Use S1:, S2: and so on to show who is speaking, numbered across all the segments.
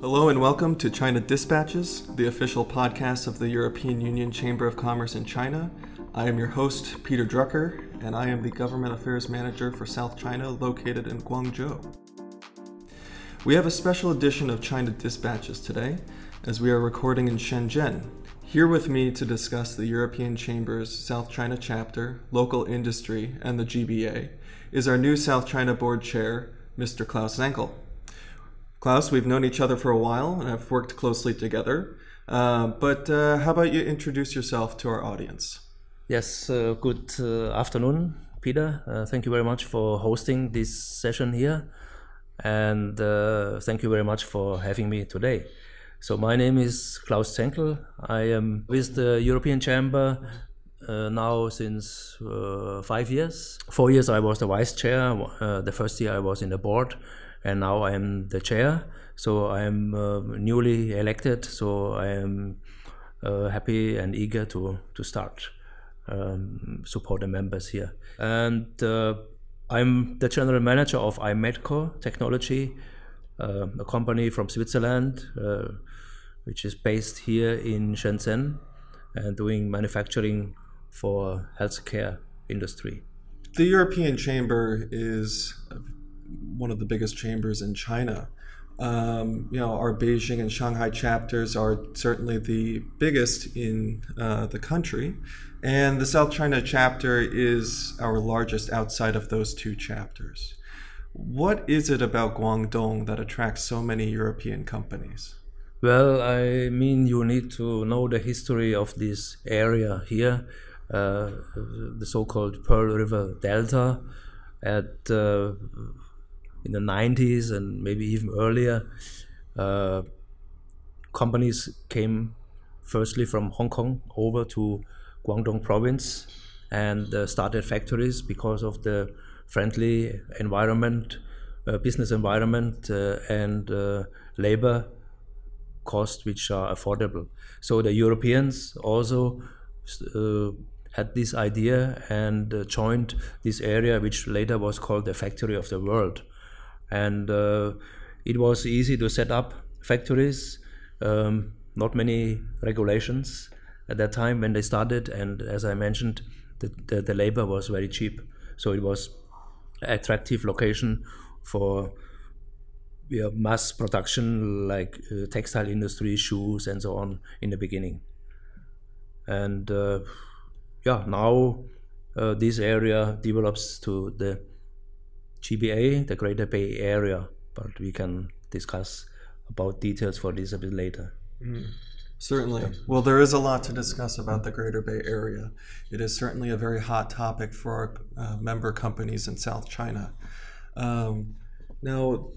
S1: Hello and welcome to China Dispatches, the official podcast of the European Union Chamber of Commerce in China. I am your host, Peter Drucker, and I am the Government Affairs Manager for South China, located in Guangzhou. We have a special edition of China Dispatches today, as we are recording in Shenzhen. Here with me to discuss the European Chamber's South China chapter, local industry, and the GBA is our new South China Board Chair, Mr. Klaus Zenkel. Klaus, we've known each other for a while and have worked closely together, but how about you introduce yourself to our audience?
S2: Yes, good afternoon, Peter. Thank you very much for hosting this session here, and thank you very much for having me today. So my name is Klaus Zenkel. I am with the European Chamber now since 5 years. 4 years I was the vice chair. The first year I was in the board, and now I am the chair. So I am newly elected. So I am happy and eager to start support the members here. And I'm the general manager of iMedco Technology, a company from Switzerland, which is based here in Shenzhen and doing manufacturing for healthcare industry.
S1: The European Chamber is one of the biggest chambers in China. Our Beijing and Shanghai chapters are certainly the biggest in the country, and the South China chapter is our largest outside of those two chapters. What is it about Guangdong that attracts so many European companies?
S2: Well, I mean, you need to know the history of this area here, the so-called Pearl River Delta. In the 90s and maybe even earlier, companies came firstly from Hong Kong over to Guangdong province and started factories because of the friendly environment, business environment, and labor costs which are affordable. So the Europeans also had this idea and joined this area, which later was called the Factory of the World. And it was easy to set up factories, not many regulations at that time when they started, and as I mentioned, the labor was very cheap. So it was an attractive location for mass production, like textile industry, shoes, and so on in the beginning. And now this area develops to the GBA, the Greater Bay Area, but we can discuss about details for this a bit later.
S1: Certainly. Well, there is a lot to discuss about the Greater Bay Area. It is certainly a very hot topic for our member companies in South China. Now,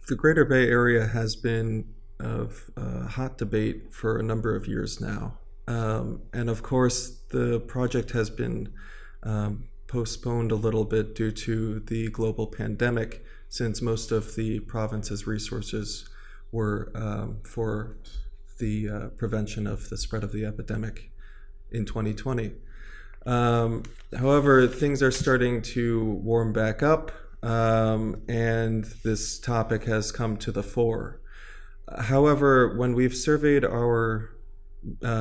S1: the Greater Bay Area has been of hot debate for a number of years now. And of course, the project has been postponed a little bit due to the global pandemic, since most of the province's resources were for the prevention of the spread of the epidemic in 2020. However, things are starting to warm back up, and this topic has come to the fore. However, when we've surveyed our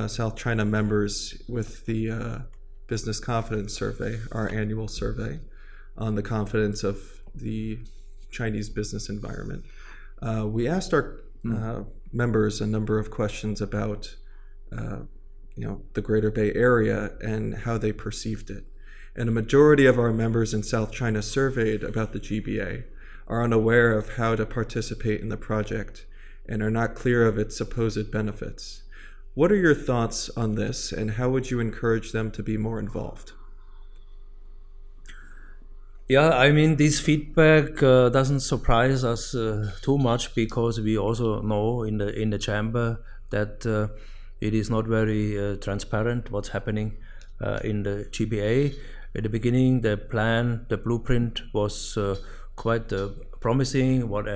S1: South China members with the Business Confidence Survey, our annual survey on the confidence of the Chinese business environment, we asked our members a number of questions about the Greater Bay Area and how they perceived it. And a majority of our members in South China surveyed about the GBA are unaware of how to participate in the project and are not clear of its supposed benefits. What are your thoughts on this, and how would you encourage them to be more involved?
S2: Yeah, I mean, this feedback doesn't surprise us too much, because we also know in the chamber that it is not very transparent what's happening in the GBA. At the beginning, the plan, the blueprint was quite promising. What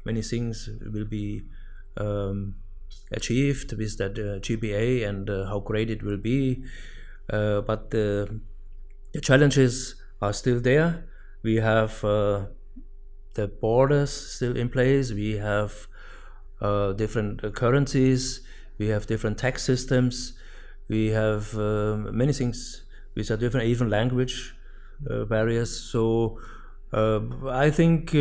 S2: many things will be achieved with that GBA and how great it will be, but the challenges are still there. We have the borders still in place. We have different currencies, we have different tax systems, we have many things which are different, even language barriers. So I think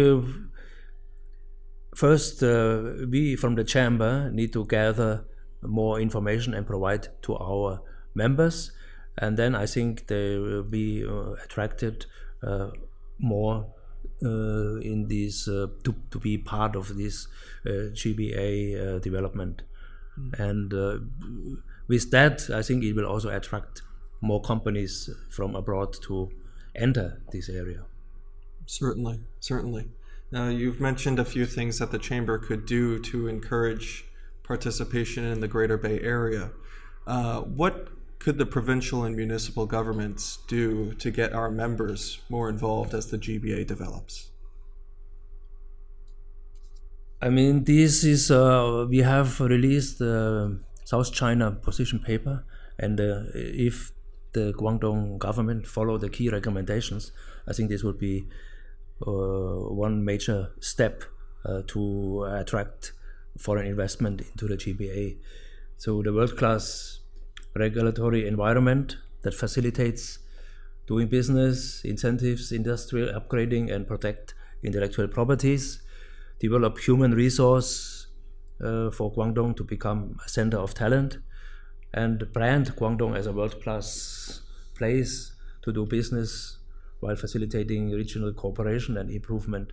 S2: first we from the chamber need to gather more information and provide to our members, and then I think they will be attracted more in this to be part of this GBA development. And with that, I think it will also attract more companies from abroad to enter this area.
S1: Certainly, certainly. Now, you've mentioned a few things that the Chamber could do to encourage participation in the Greater Bay Area. What could the provincial and municipal governments do to get our members more involved as the GBA develops?
S2: I mean, this is, we have released the South China position paper, and if the Guangdong government follow the key recommendations, I think this would be one major step to attract foreign investment into the GBA. So the world-class regulatory environment that facilitates doing business, incentives, industrial upgrading, and protect intellectual properties, develop human resource for Guangdong to become a center of talent, and brand Guangdong as a world-class place to do business while facilitating regional cooperation and improvement.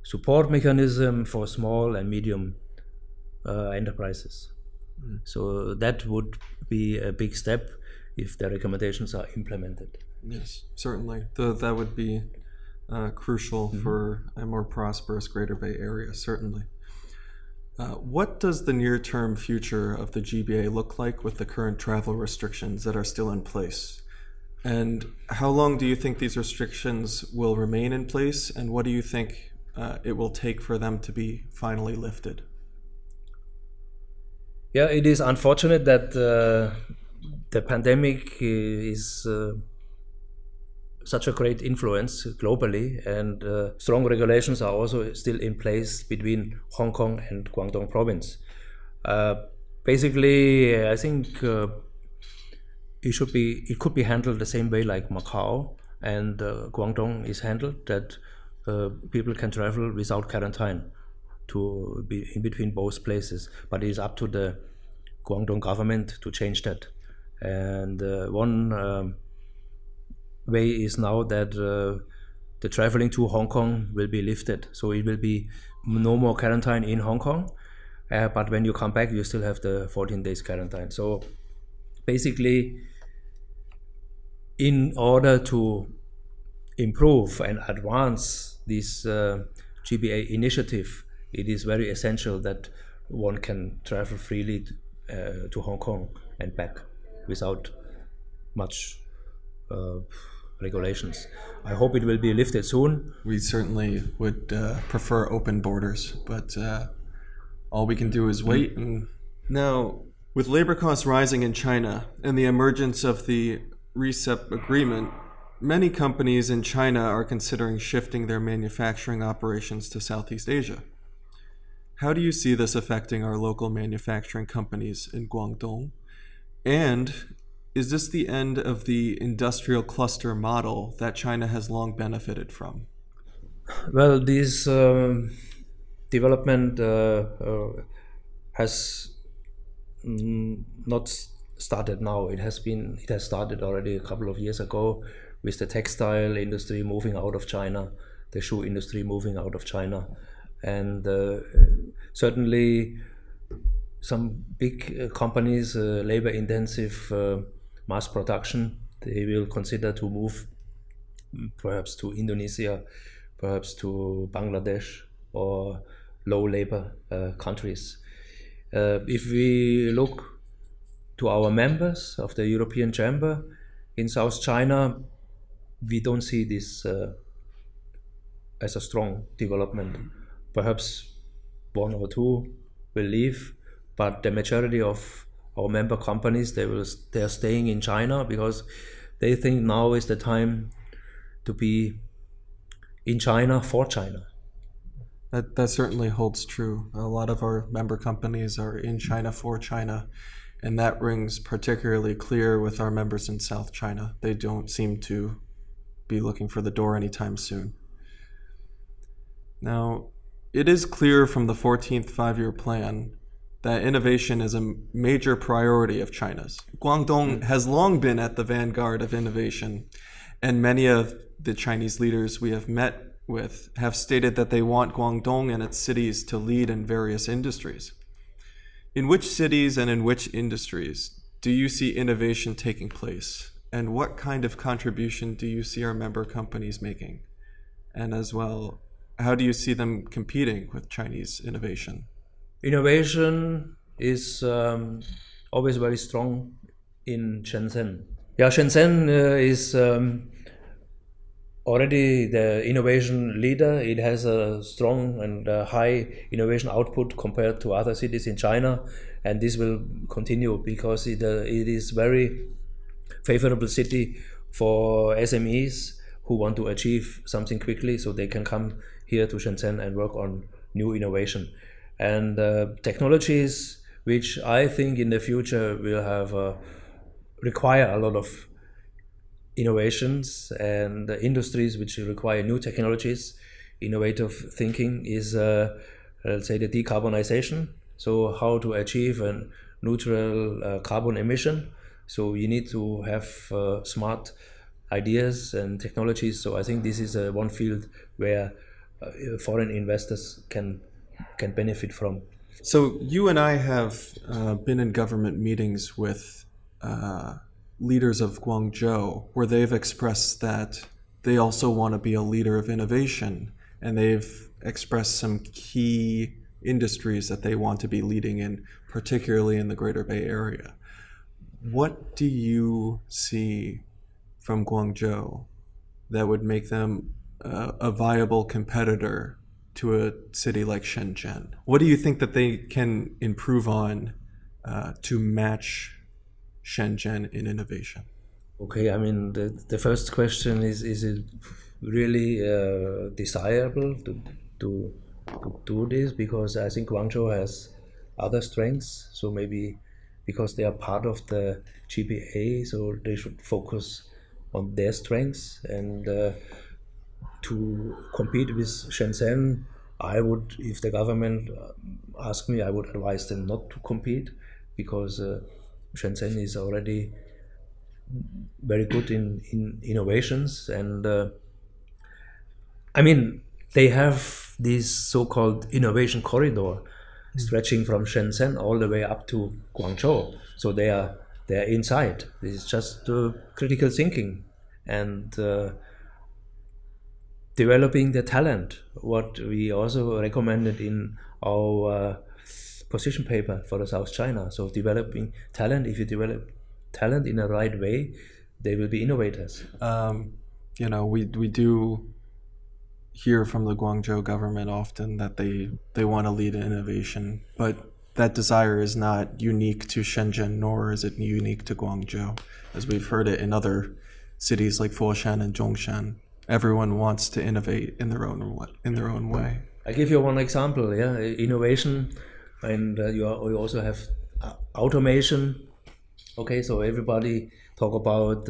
S2: Support mechanism for small and medium enterprises. So that would be a big step if the recommendations are implemented.
S1: Yes, certainly. That would be crucial for a more prosperous Greater Bay Area, certainly. What does the near-term future of the GBA look like with the current travel restrictions that are still in place? And how long do you think these restrictions will remain in place, and what do you think it will take for them to be finally lifted?
S2: Yeah, it is unfortunate that the pandemic is such a great influence globally, and strong regulations are also still in place between Hong Kong and Guangdong province. Basically, I think it could be handled the same way like Macau and Guangdong is handled, that people can travel without quarantine to be in between both places. But it is up to the Guangdong government to change that. And one way is now that the traveling to Hong Kong will be lifted. So it will be no more quarantine in Hong Kong, but when you come back, you still have the 14 days quarantine. So basically, in order to improve and advance this GBA initiative, it is very essential that one can travel freely to Hong Kong and back without much regulations. I hope it will be lifted soon.
S1: We certainly would prefer open borders, but all we can do is wait. And now, with labor costs rising in China and the emergence of the RCEP agreement, many companies in China are considering shifting their manufacturing operations to Southeast Asia. How do you see this affecting our local manufacturing companies in Guangdong? And is this the end of the industrial cluster model that China has long benefited from?
S2: Well, this development has not started now. It has started already a couple of years ago, with the textile industry moving out of China, the shoe industry moving out of China, and certainly some big companies, labor-intensive mass production, they will consider to move perhaps to Indonesia, perhaps to Bangladesh or low labor countries. If we look to our members of the European Chamber in South China, we don't see this as a strong development. Perhaps one or two will leave, but the majority of our member companies, they are staying in China because they think now is the time to be in China for China.
S1: That certainly holds true. A lot of our member companies are in China for China, and that rings particularly clear with our members in South China. They don't seem to be looking for the door anytime soon. Now, it is clear from the 14th Five-Year Plan that innovation is a major priority of China's. Guangdong has long been at the vanguard of innovation, and many of the Chinese leaders we have met with have stated that they want Guangdong and its cities to lead in various industries. In which cities and in which industries do you see innovation taking place? And what kind of contribution do you see our member companies making? And as well, how do you see them competing with Chinese innovation?
S2: Innovation is always very strong in Shenzhen. Yeah, Shenzhen is already the innovation leader. It has a strong and high innovation output compared to other cities in China, and this will continue because it is very favorable city for SMEs who want to achieve something quickly, so they can come here to Shenzhen and work on new innovation. And technologies which I think in the future will have require a lot of innovations, and industries which require new technologies, innovative thinking is, let's say, the decarbonization. So how to achieve a neutral carbon emission. So you need to have smart ideas and technologies. So I think this is one field where foreign investors can benefit from.
S1: So you and I have been in government meetings with leaders of Guangzhou, where they've expressed that they also want to be a leader of innovation, and they've expressed some key industries that they want to be leading in, particularly in the Greater Bay Area. What do you see from Guangzhou that would make them a viable competitor to a city like Shenzhen? What do you think that they can improve on to match Shenzhen in innovation?
S2: Okay, I mean, the first question is it really desirable to do this? Because I think Guangzhou has other strengths, so maybe because they are part of the GPA, so they should focus on their strengths. And to compete with Shenzhen, I would, if the government asked me, I would advise them not to compete, because Shenzhen is already very good in innovations, and I mean, they have this so-called innovation corridor stretching from Shenzhen all the way up to Guangzhou. So they are inside. This is just critical thinking and developing the talent. What we also recommended in our position paper for the South China. So developing talent. If you develop talent in the right way, they will be innovators.
S1: You know, we do hear from the Guangzhou government often that they want to lead innovation, but that desire is not unique to Shenzhen, nor is it unique to Guangzhou, as we've heard it in other cities like Foshan and Zhongshan. Everyone wants to innovate in their own way.
S2: I give you one example. Yeah, innovation, and you also have automation. Okay, so everybody talk about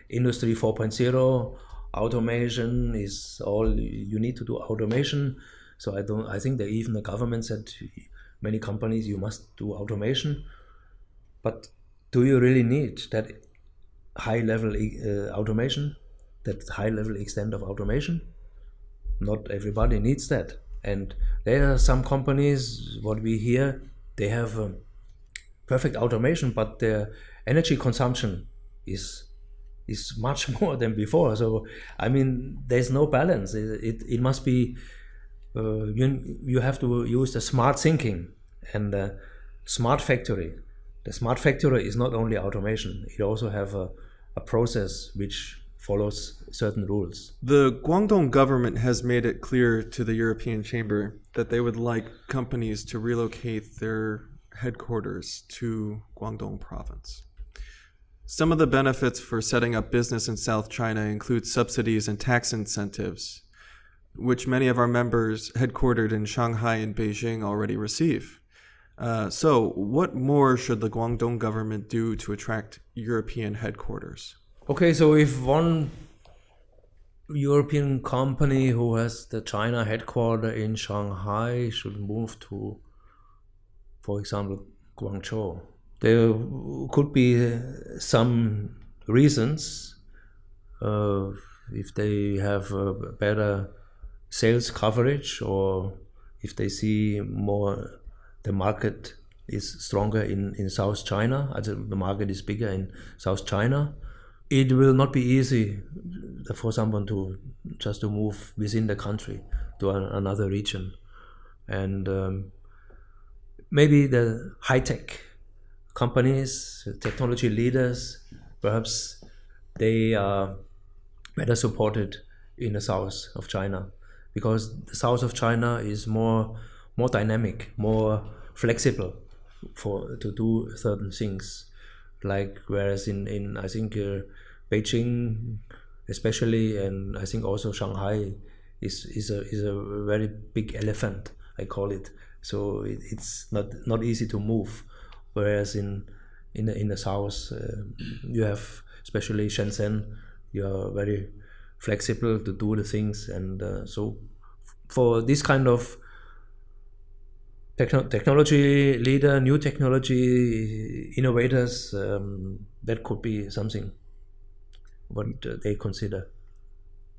S2: Industry 4.0. Automation is all you need to do. Automation. So I think that even the government said many companies you must do automation. But do you really need that high level automation? That high level extent of automation? Not everybody needs that. And there are some companies, what we hear, they have perfect automation, but their energy consumption is much more than before. So I mean, there's no balance. It must be you have to use the smart thinking and the smart factory. The smart factory is not only automation; it also have a process which follows certain rules.
S1: The Guangdong government has made it clear to the European Chamber that they would like companies to relocate their headquarters to Guangdong province. Some of the benefits for setting up business in South China include subsidies and tax incentives. which many of our members headquartered in Shanghai and Beijing already receive. So what more should the Guangdong government do to attract European headquarters?
S2: Okay, so if one European company who has the China headquarters in Shanghai should move to, for example, Guangzhou, there could be some reasons. If they have a better sales coverage, or if they see more the market is stronger in South China, the market is bigger in South China, it will not be easy for someone to just to move within the country to another region. And maybe the high-tech companies, technology leaders, perhaps they are better supported in the south of China, because the south of China is more dynamic, more flexible to do certain things. Like whereas in I think Beijing especially, and I think also Shanghai is a very big elephant, I call it. So it's not easy to move. Whereas in the south you have, especially Shenzhen, you are very flexible to do the things, and so for this kind of technology leader, new technology innovators, that could be something what they consider.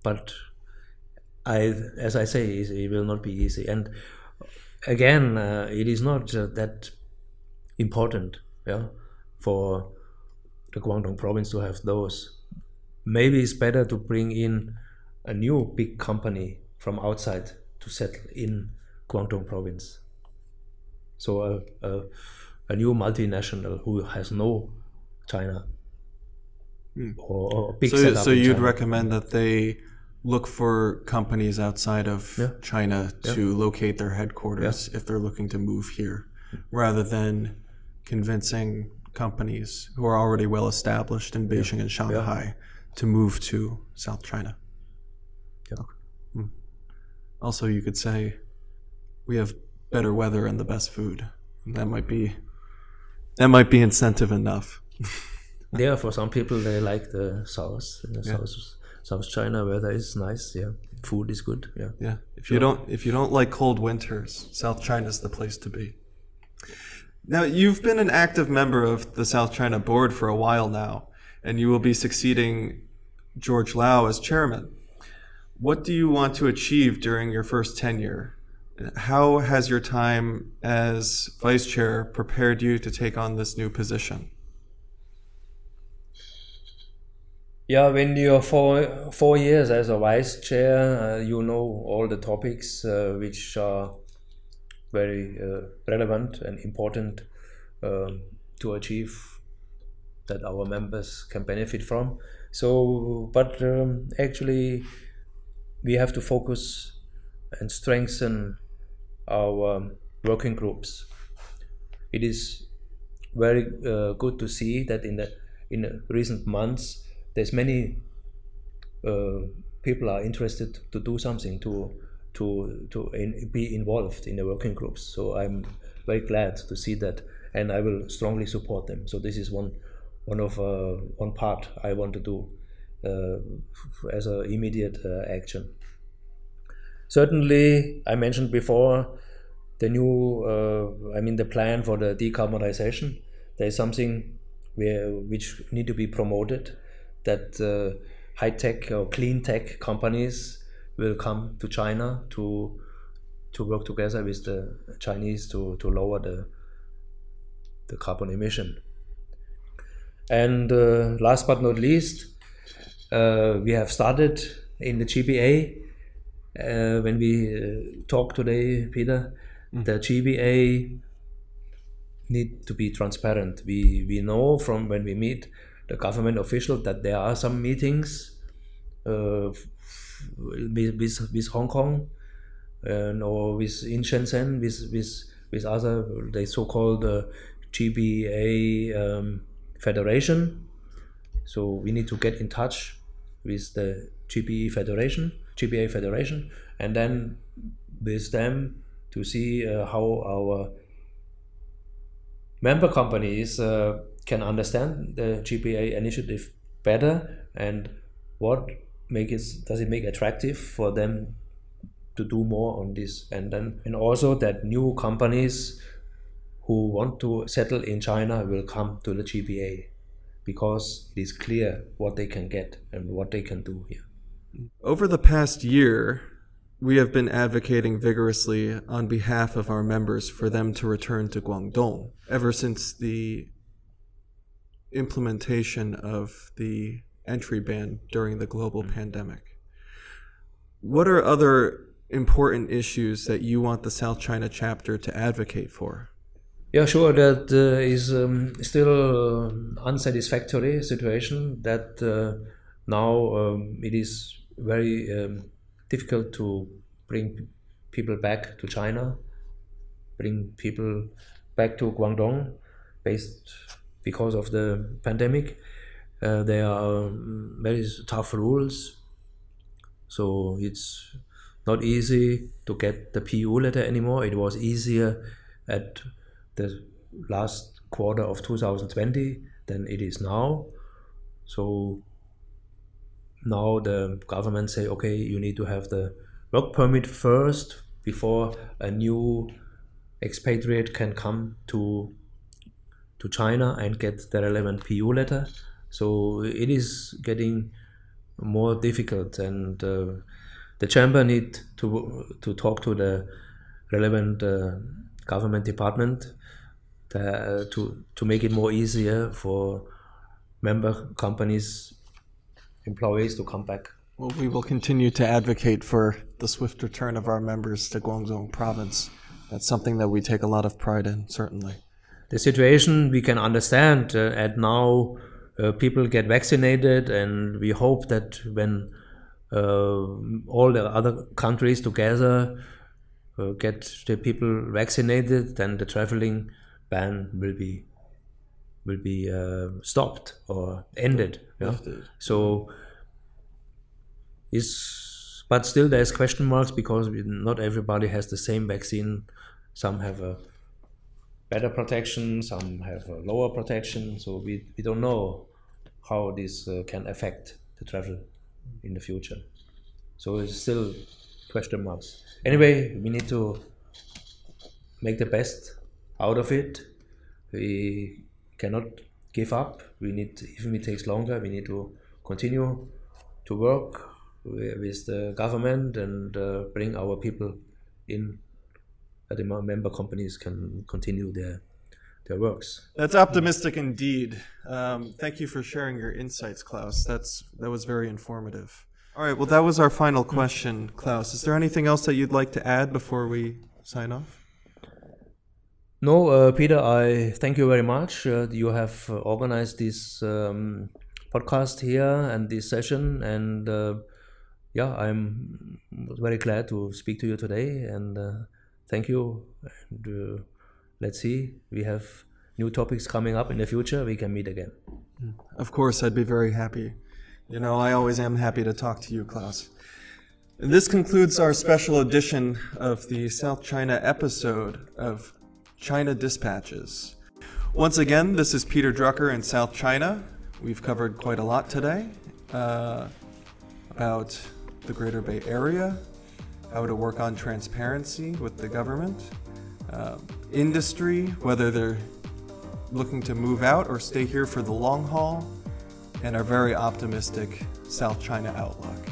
S2: But as I say, it will not be easy. And again, it is not that important, for the Guangdong province to have those. Maybe it's better to bring in a new big company from outside to settle in Guangdong province. So a new multinational who has no China or a big setup.
S1: So you'd
S2: China.
S1: recommend that they look for companies outside of China to locate their headquarters if they're looking to move here, rather than convincing companies who are already well established in Beijing and Shanghai to move to South China.
S2: Yeah.
S1: Okay. Also, you could say we have better weather and the best food. That might be incentive enough.
S2: Yeah, for some people they like the south. South China weather is nice. Yeah, food is good. Yeah.
S1: Yeah. If you don't like cold winters, South China is the place to be. Now, you've been an active member of the South China board for a while now, and you will be succeeding George Lau as chairman. What do you want to achieve during your first tenure? How has your time as vice chair prepared you to take on this new position?
S2: Yeah, when you're 4 years as a vice chair, you know all the topics which are very relevant and important to achieve, that our members can benefit from. So, but actually we have to focus and strengthen our working groups. It is very good to see that in the recent months there's many people are interested to do something, to be involved in the working groups. So I'm very glad to see that, and I will strongly support them. So this is one part I want to do as an immediate action. Certainly, I mentioned before the new, the plan for the decarbonization. There is something which need to be promoted, that high-tech or clean-tech companies will come to China to work together with the Chinese to lower the carbon emission. And last but not least, we have started in the GBA. When we talk today, Peter, the GBA need to be transparent. We know from when we meet the government official that there are some meetings with Hong Kong or in Shenzhen with other, the so-called GBA Federation. So we need to get in touch with the GBA Federation GPA Federation, and then with them to see how our member companies can understand the GPA initiative better, and what does it make attractive for them to do more on this, and also that new companies who want to settle in China will come to the GPA, because it is clear what they can get and what they can do here.
S1: Over the past year, we have been advocating vigorously on behalf of our members for them to return to Guangdong ever since the implementation of the entry ban during the global pandemic. What are other important issues that you want the South China chapter to advocate for?
S2: Yeah, sure. That is still unsatisfactory situation that now it is very difficult to bring people back to China, bring people back to Guangdong because of the pandemic. There are very tough rules, so it's not easy to get the PU letter anymore. It was easier at the last quarter of 2020 than it is now. So now the government say, okay, you need to have the work permit first before a new expatriate can come to China and get the relevant PU letter. So it is getting more difficult, and the chamber need to talk to the relevant government department to make it more easier for member companies, employees to come back.
S1: Well, we will continue to advocate for the swift return of our members to Guangdong province. That's something that we take a lot of pride in, certainly.
S2: The situation we can understand, and now people get vaccinated, and we hope that when all the other countries together get the people vaccinated, then the traveling ban will be stopped or ended. Yeah? So but still there's question marks, because not everybody has the same vaccine. Some have a better protection, some have a lower protection, so we don't know how this can affect the travel in the future. So it's still question marks. Anyway, we need to make the best out of it. We cannot give up. Even if it takes longer, we need to continue to work with the government and bring our people in, that the member companies can continue their works.
S1: That's optimistic indeed. Thank you for sharing your insights, Klaus. That was very informative. All right, well, that was our final question, Klaus. Is there anything else that you'd like to add before we sign off?
S2: No, Peter, I thank you very much. You have organized this podcast here and this session, and I'm very glad to speak to you today, and thank you. And let's see, we have new topics coming up in the future. We can meet again.
S1: Of course, I'd be very happy. You know, I always am happy to talk to you, Klaus. And this concludes our special edition of the South China episode of China Dispatches. Once again, this is Peter Drucker in South China. We've covered quite a lot today about the Greater Bay Area, how to work on transparency with the government, industry, whether they're looking to move out or stay here for the long haul, and our very optimistic South China outlook.